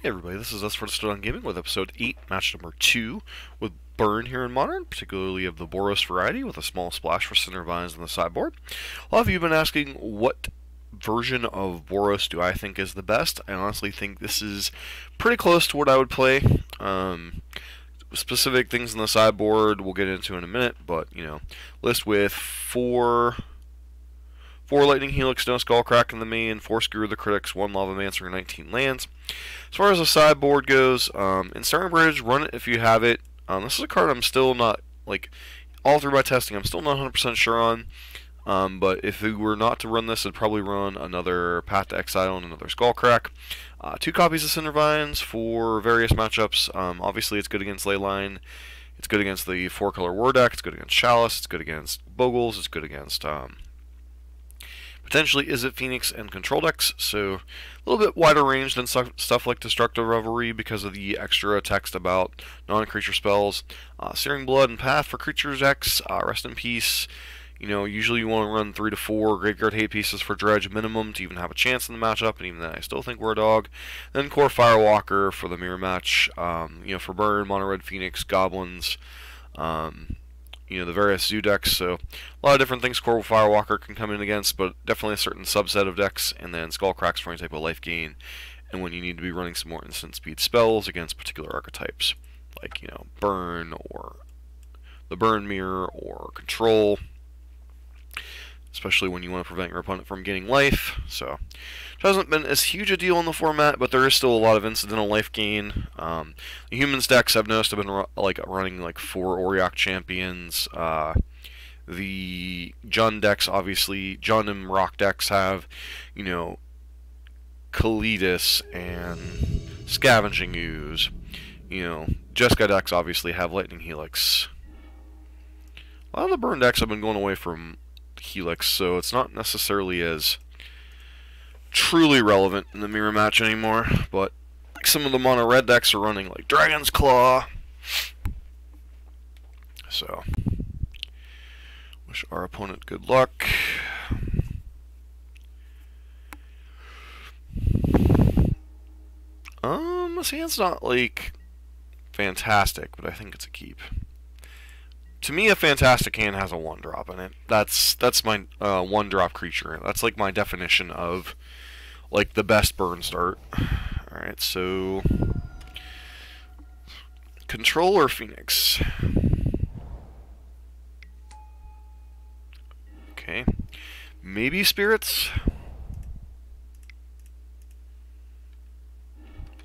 Hey everybody, this is us for Stood on Gaming with episode 8, match number 2, with Burn here in Modern, particularly of the Boros variety, with a small splash for center vines on the sideboard. A lot of you have been asking what version of Boros do I think is the best. I honestly think this is pretty close to what I would play. Specific things on the sideboard we'll get into in a minute, but, list with 4 Lightning Helix, no Skullcrack in the main, 4 Skewer the Critics, 1 Lava Mancer, and 19 lands. As far as the sideboard goes, in Starting Bridge, run it if you have it. This is a card I'm still not, all through my testing, I'm still not 100% sure on. But if we were not to run this, I'd probably run another Path to Exile and another Skullcrack. 2 copies of Cinder Vines for various matchups. Obviously, it's good against Leyline. It's good against the 4-color War deck. It's good against Chalice. It's good against Bogles. It's good against potentially Is It Phoenix and Control decks, so a little bit wider range than stuff like Destructive Revelry because of the extra text about non-creature spells. Searing Blood and Path for creature decks, Rest in Peace. Usually you want to run 3 to 4 Graveyard Hate pieces for Dredge minimum to even have a chance in the matchup, and even then I still think we're a dog. Then Core Firewalker for the mirror match, for Burn, Mono Red Phoenix, Goblins, the various zoo decks, so a lot of different things Core Firewalker can come in against, but definitely a certain subset of decks, and then Skullcracks for any type of life gain, and when you need to be running some more instant speed spells against particular archetypes, like, Burn, or the Burn Mirror, or Control, especially when you want to prevent your opponent from gaining life. So it hasn't been as huge a deal in the format, but there is still a lot of incidental life gain. The humans decks I've noticed have been running 4 Auriok champions. The Jund decks, obviously, Jund and Rock decks have, Kalidas and Scavenging Ooze. Jeskai decks obviously have Lightning Helix. A lot of the Burn decks have been going away from Helix, so it's not necessarily as truly relevant in the mirror match anymore, but some of the mono red decks are running like Dragon's Claw, so wish our opponent good luck. This hand's not fantastic, but I think it's a keep. To me, a fantastic hand has a 1-drop in it. That's my 1-drop creature. That's my definition of the best burn start. Alright, so Control or Phoenix? Okay. Maybe Spirits?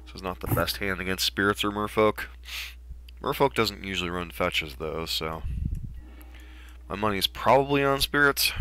This is not the best hand against Spirits or Merfolk. Merfolk doesn't usually run fetches, though, so my money's probably on Spirits.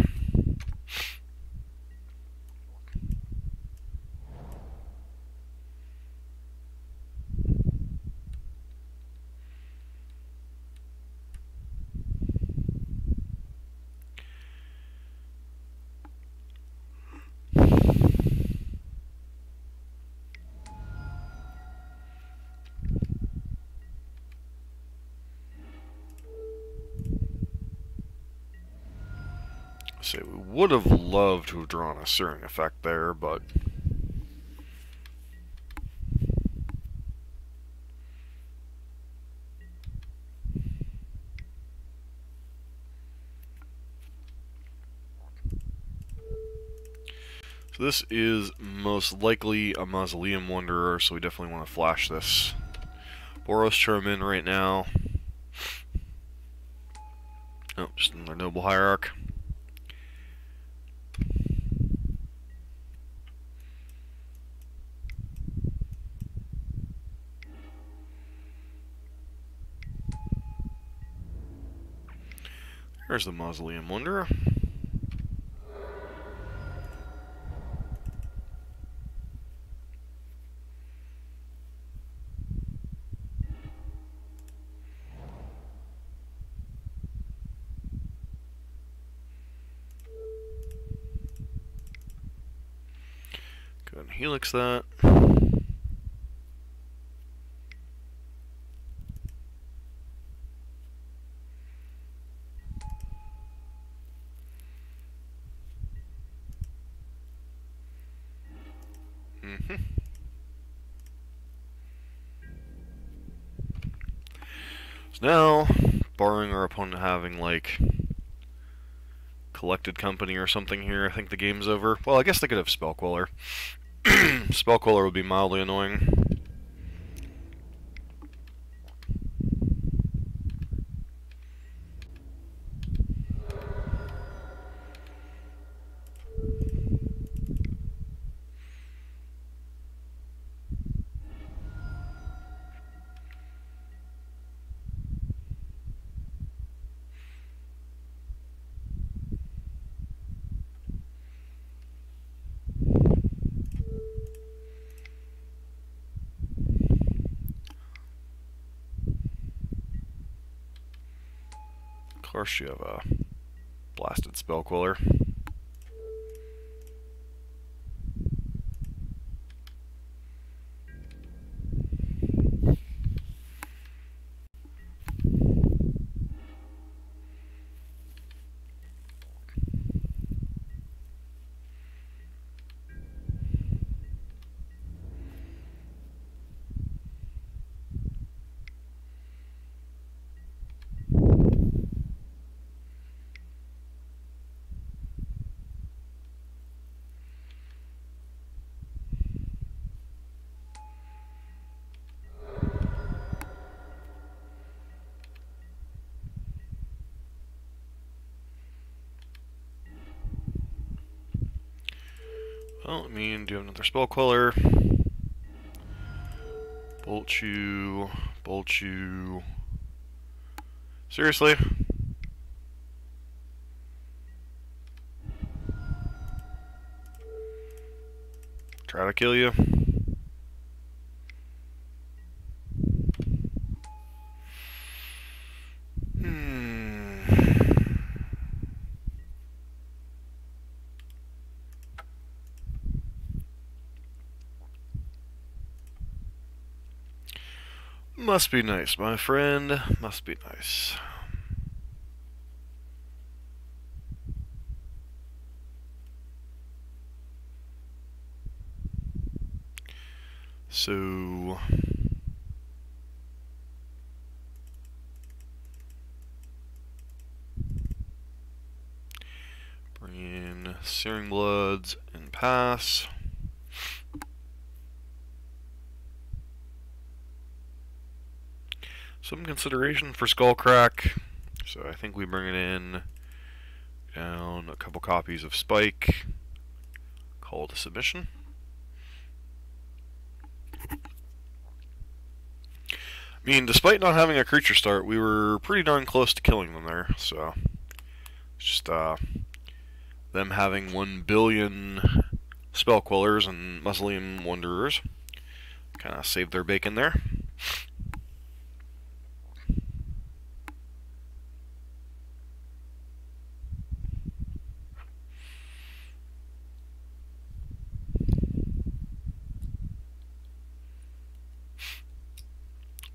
We would have loved to have drawn a Searing Effect there, but so this is most likely a Mausoleum Wanderer, so we definitely want to flash this Boros Charm in right now. Oh, just another Noble Hierarch. There's the Mausoleum Wanderer. Go ahead and Helix that. So now, barring our opponent having, like, collected company or something here, I think the game's over. Well, I guess they could have Spell Queller. Spell Queller would be mildly annoying. Of course, you have a blasted Spell Queller. Well, I mean, do another Spell Queller. Bolt you. Bolt you. Seriously? Try to kill you. Must be nice, my friend. Must be nice. So... bring in Searing Bloods and pass. Some consideration for Skullcrack, so I think we bring it in, down a couple copies of Spike, call to submission. I mean, despite not having a creature start, we were pretty darn close to killing them there, so it's just them having 1 billion Spell Quellers and Mausoleum Wanderers kind of saved their bacon there.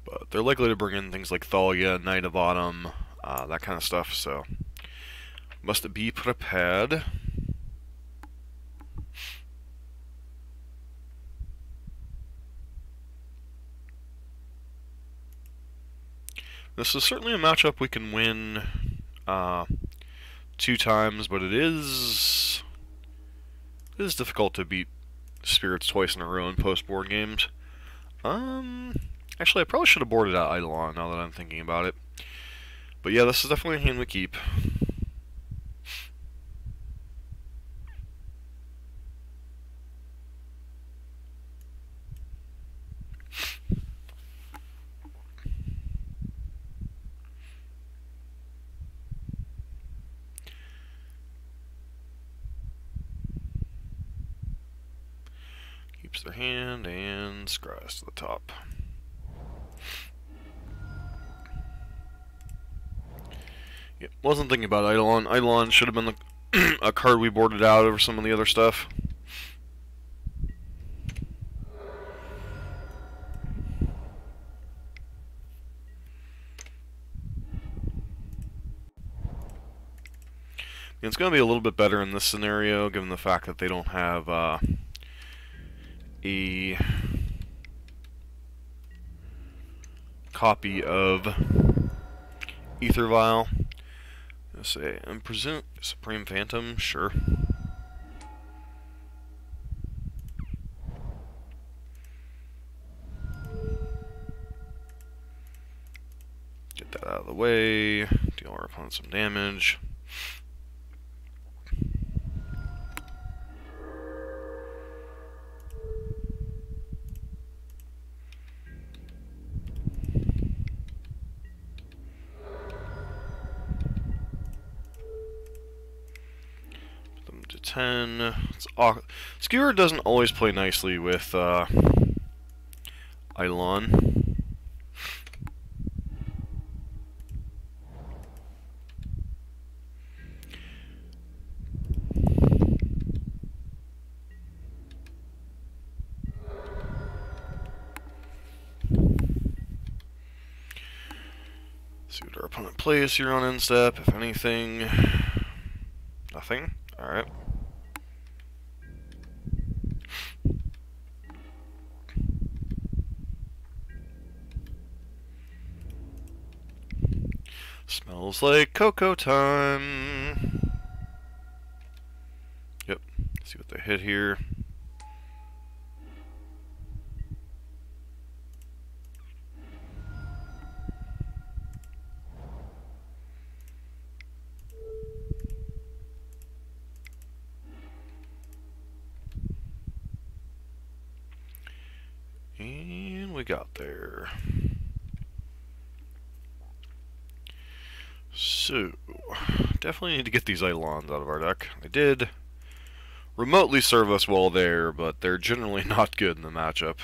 But they're likely to bring in things like Thalia, Knight of Autumn, that kind of stuff, so must be prepared. This is certainly a matchup we can win 2 times, but it is difficult to beat Spirits twice in a row in post-board games. Actually, I probably should have boarded out Eidolon now that I'm thinking about it. But yeah, this is definitely a hand we keep. Keeps their hand and scries to the top. Yeah, wasn't thinking about Eidolon. Eidolon should have been a card we boarded out over some of the other stuff. It's going to be a little bit better in this scenario, given the fact that they don't have a copy of Ether Vial. Let's say, and present Supreme Phantom, sure. Get that out of the way. Deal our opponent some damage. Put them to 10. Skewer doesn't always play nicely with Eidolon. See what our opponent plays here on end step. If anything, nothing. Alright. Smells like cocoa time. Yep. See what they hit here. And we got there. So, definitely need to get these Eidolons out of our deck. They did remotely serve us well there, but they're generally not good in the matchup.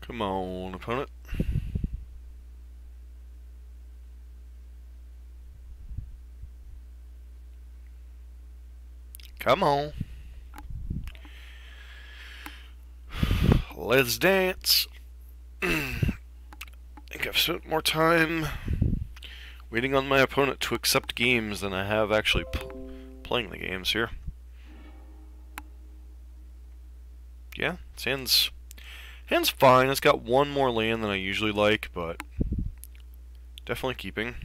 Come on, opponent. Come on. Let's dance. I think I've spent more time waiting on my opponent to accept games than I have actually playing the games here. Yeah, hand's fine. It's got one more land than I usually like, but definitely keeping.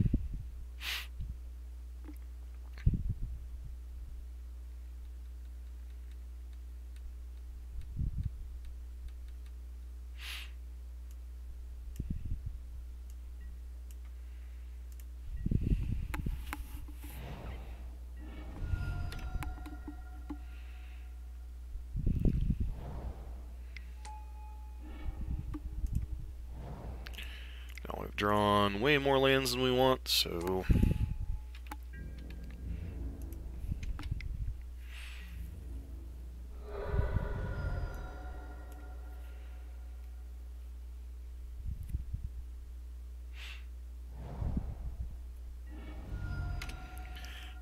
Now we've drawn way more lands than we want, so I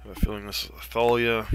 have a feeling this is Thalia.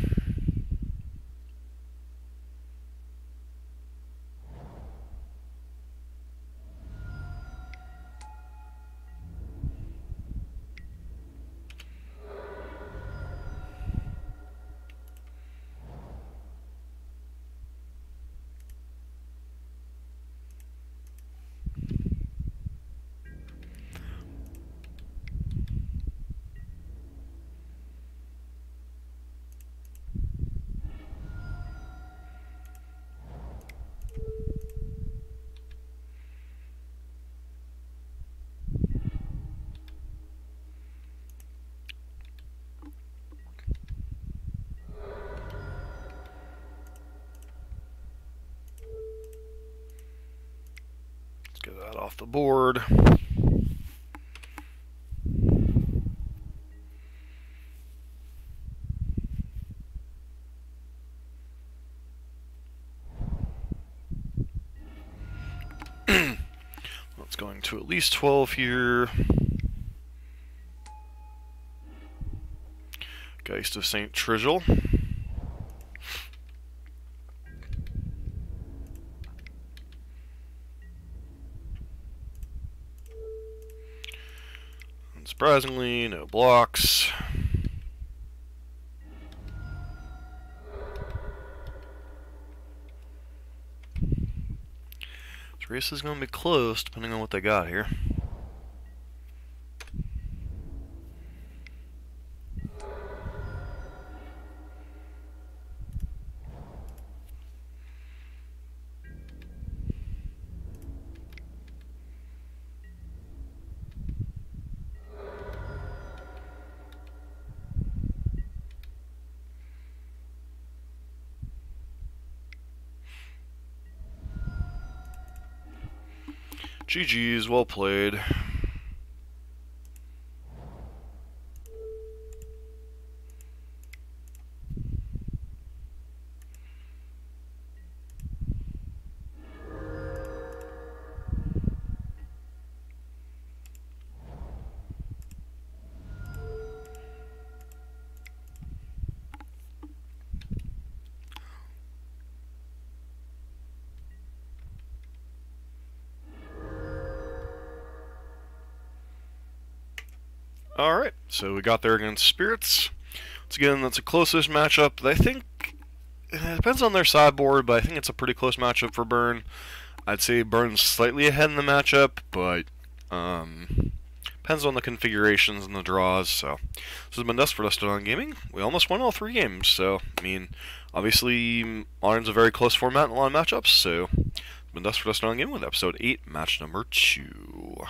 Get that off the board. So at least 12 here. Geist of St. Trigil. Unsurprisingly, no blocks. This race is going to be close, depending on what they got here. GG's, well played. Alright, so we got there against Spirits. Once again, that's a closest matchup. I think it depends on their sideboard, but I think it's a pretty close matchup for Burn. I'd say Burn's slightly ahead in the matchup, but depends on the configurations and the draws. So this has been Dust for Dustin on Gaming. We almost won all 3 games, so I mean, obviously Modern's a very close format in a lot of matchups. So it's been Dust for Dustin on Gaming with episode 8, match number 2.